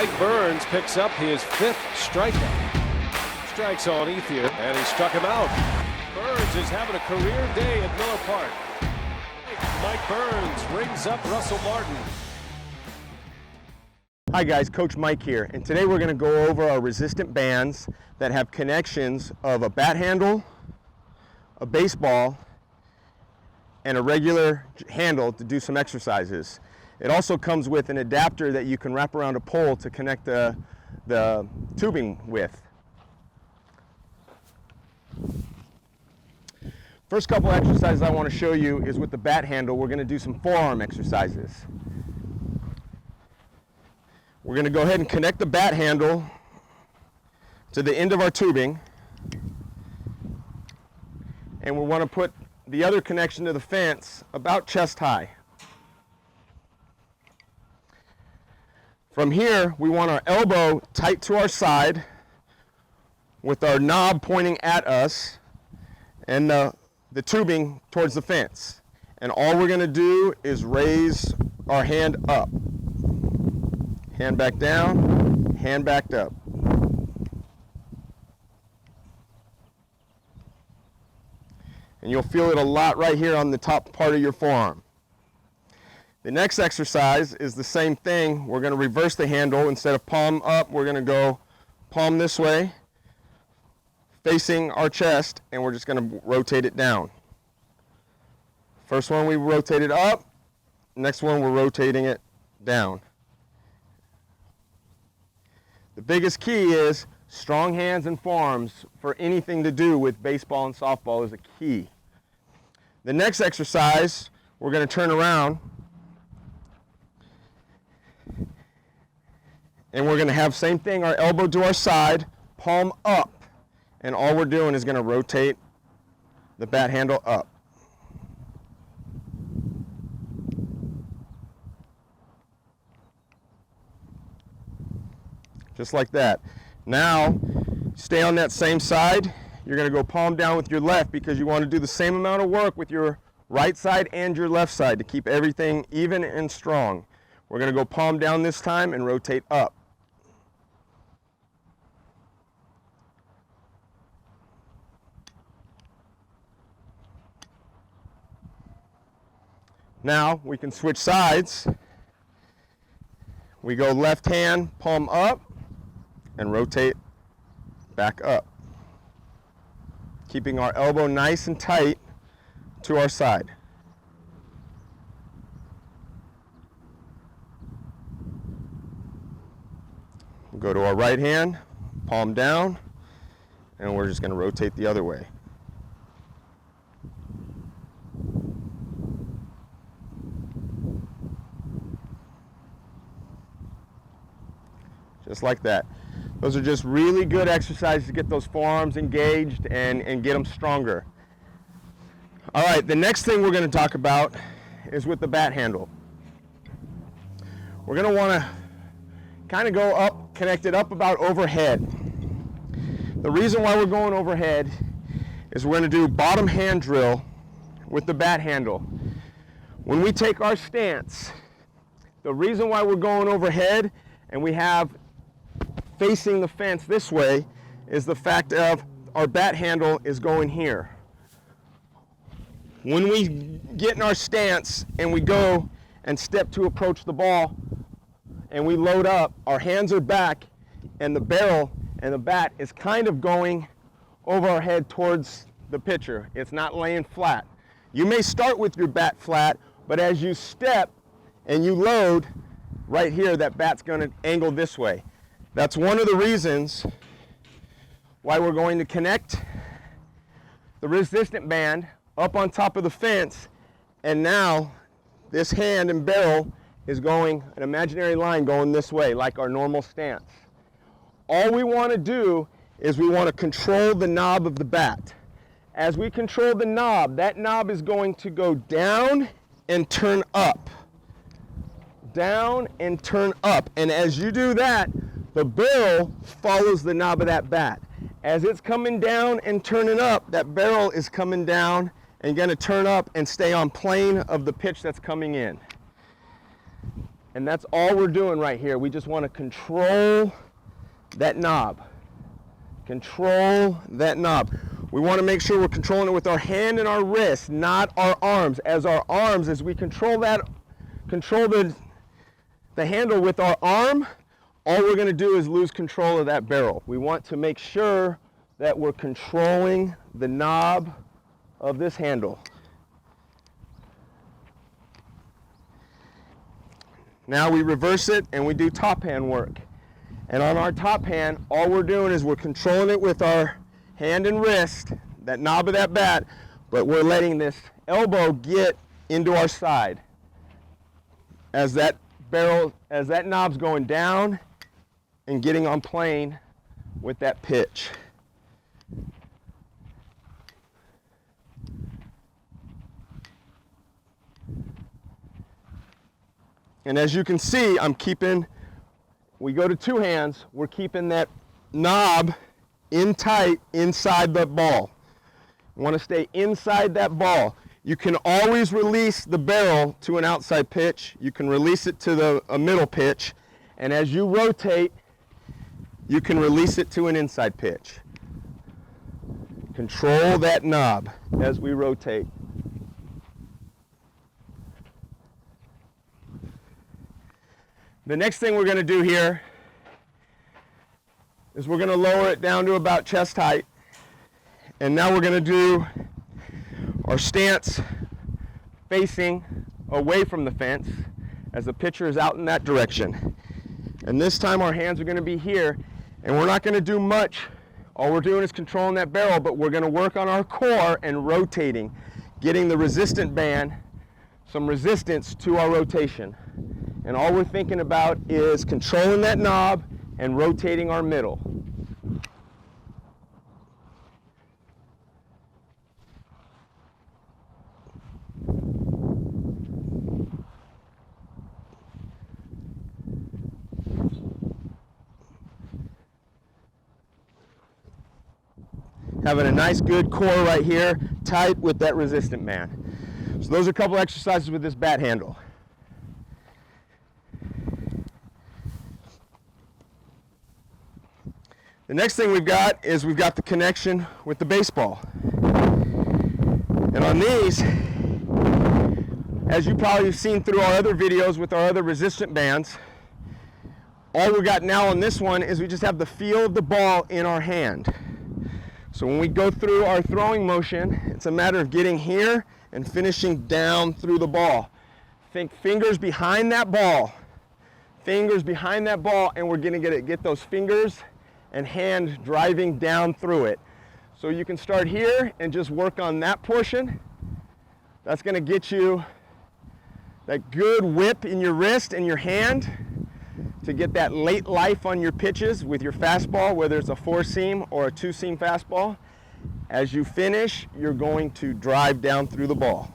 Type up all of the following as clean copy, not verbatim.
Mike Burns picks up his 5th strikeout. Strikes on Ethier, and he struck him out. Burns is having a career day at Miller Park. Mike Burns rings up Russell Martin. Hi guys, Coach Mike here, and today we're going to go over our resistant bands that have connections of a bat handle, a baseball, and a regular handle to do some exercises. It also comes with an adapter that you can wrap around a pole to connect the tubing with. First couple exercises I want to show you is with the bat handle. We're going to do some forearm exercises. We're going to go ahead and connect the bat handle to the end of our tubing, and we want to put the other connection to the fence about chest high. From here, we want our elbow tight to our side with our knob pointing at us and the tubing towards the fence. And all we're going to do is raise our hand up. Hand back down, hand back up. And you'll feel it a lot right here on the top part of your forearm. The next exercise is the same thing. We're going to reverse the handle. Instead of palm up, we're going to go palm this way, facing our chest, and we're just going to rotate it down. First one we rotate it up, next one we're rotating it down. The biggest key is strong hands and forearms for anything to do with baseball and softball is a key. The next exercise, we're going to turn around and we're going to have same thing, our elbow to our side, palm up, and all we're doing is going to rotate the bat handle up. Just like that. Now, stay on that same side. You're going to go palm down with your left because you want to do the same amount of work with your right side and your left side to keep everything even and strong. We're going to go palm down this time and rotate up. Now we can switch sides. We go left hand, palm up, and rotate back up, keeping our elbow nice and tight to our side. We'll go to our right hand, palm down, and we're just going to rotate the other way. Just like that. Those are just really good exercises to get those forearms engaged and get them stronger. All right, the next thing we're going to talk about is with the bat handle. We're going to want to kind of go up, connect it up about overhead. The reason why we're going overhead is we're going to do bottom hand drill with the bat handle. When we take our stance, the reason why we're going overhead and we have facing the fence this way is the fact of our bat handle is going here. When we get in our stance and we go and step to approach the ball and we load up, our hands are back and the barrel and the bat is kind of going over our head towards the pitcher. It's not laying flat. You may start with your bat flat, but as you step and you load right here, that bat's going to angle this way. That's one of the reasons why we're going to connect the resistant band up on top of the fence, and now this hand and barrel is going an imaginary line going this way like our normal stance. All we want to do is we want to control the knob of the bat. As we control the knob, that knob is going to go down and turn up. Down and turn up. And as you do that, the barrel follows the knob of that bat. As it's coming down and turning up, that barrel is coming down and going to turn up and stay on plane of the pitch that's coming in. And that's all we're doing right here. We just want to control that knob. Control that knob. We want to make sure we're controlling it with our hand and our wrist, not our arms. As we control the handle with our arm, all we're going to do is lose control of that barrel. We want to make sure that we're controlling the knob of this handle. Now we reverse it and we do top hand work. And on our top hand, all we're doing is we're controlling it with our hand and wrist, that knob of that bat, but we're letting this elbow get into our side as that knob's going down and getting on plane with that pitch. And as you can see, we go to two hands, we're keeping that knob in tight inside the ball. You want to stay inside that ball. You can always release the barrel to an outside pitch. You can release it to a middle pitch. And as you rotate, you can release it to an inside pitch. Control that knob as we rotate. The next thing we're going to do here is we're going to lower it down to about chest height. And now we're going to do our stance facing away from the fence as the pitcher is out in that direction. And this time our hands are going to be here, and we're not going to do much. All we're doing is controlling that barrel, but we're going to work on our core and rotating, getting the resistant band some resistance to our rotation. And all we're thinking about is controlling that knob and rotating our middle. Having a nice good core right here, tight with that resistant band. So those are a couple exercises with this bat handle. The next thing we've got the connection with the baseball. And on these, as you probably have seen through our other videos with our other resistant bands, all we got now on this one is we just have the feel of the ball in our hand. So when we go through our throwing motion, it's a matter of getting here and finishing down through the ball. Think fingers behind that ball. Fingers behind that ball, and we're gonna get those fingers and hand driving down through it. So you can start here and just work on that portion. That's gonna get you that good whip in your wrist and your hand to get that late life on your pitches with your fastball, whether it's a 4-seam or a 2-seam fastball. As you finish, you're going to drive down through the ball.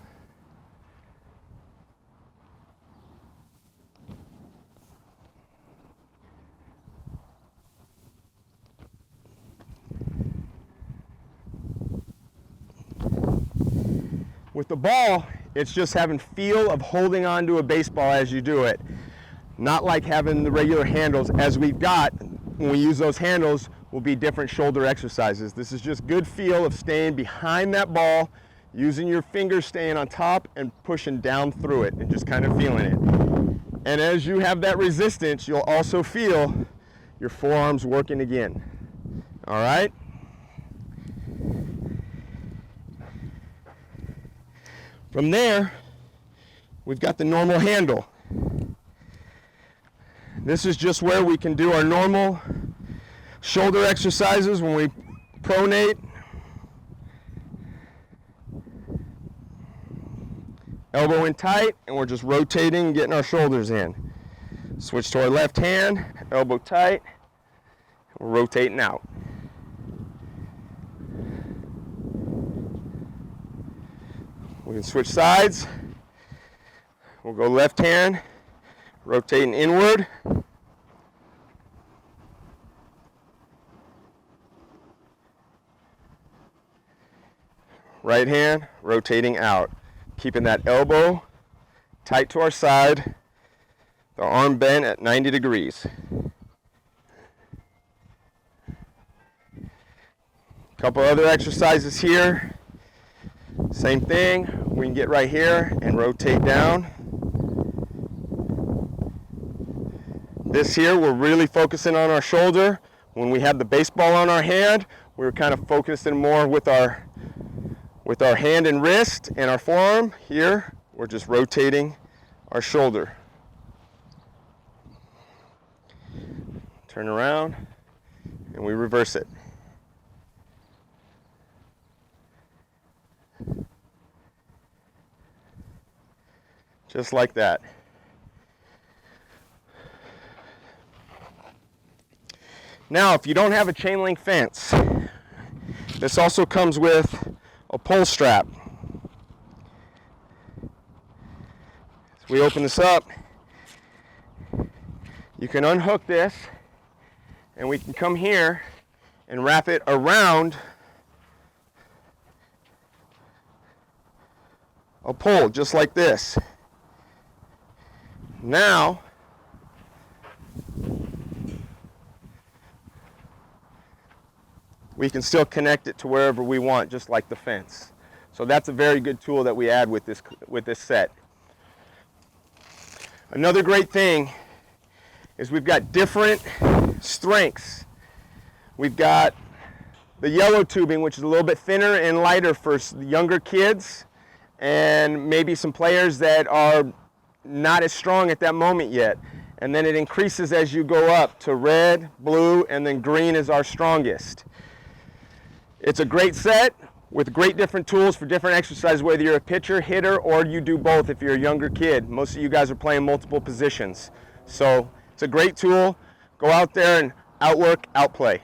With the ball, it's just having feel of holding on to a baseball as you do it. Not like having the regular handles. As we've got, when we use those handles, will be different shoulder exercises. This is just good feel of staying behind that ball, using your fingers staying on top and pushing down through it and just kind of feeling it. And as you have that resistance, you'll also feel your forearms working again. All right? From there, we've got the normal handle. This is just where we can do our normal shoulder exercises when we pronate. Elbow in tight, and we're just rotating, getting our shoulders in. Switch to our left hand, elbow tight, we're rotating out. We can switch sides. We'll go left hand, rotating inward. Right hand, rotating out. Keeping that elbow tight to our side, the arm bent at 90 degrees. Couple other exercises here. Same thing, we can get right here and rotate down. This here, we're really focusing on our shoulder. When we have the baseball on our hand, we're kind of focusing more with our hand and wrist and our forearm. Here, we're just rotating our shoulder. Turn around, and we reverse it. Just like that. Now, if you don't have a chain link fence, this also comes with a pull strap. So we open this up. You can unhook this, and we can come here and wrap it around a pole, just like this. Now, we can still connect it to wherever we want, just like the fence. So that's a very good tool that we add with this set. Another great thing is we've got different strengths. We've got the yellow tubing, which is a little bit thinner and lighter for younger kids, and maybe some players that are not as strong at that moment yet. And then it increases as you go up to red, blue, and then green is our strongest. It's a great set with great different tools for different exercises, whether you're a pitcher, hitter, or you do both if you're a younger kid. Most of you guys are playing multiple positions. So it's a great tool. Go out there and outwork, outplay.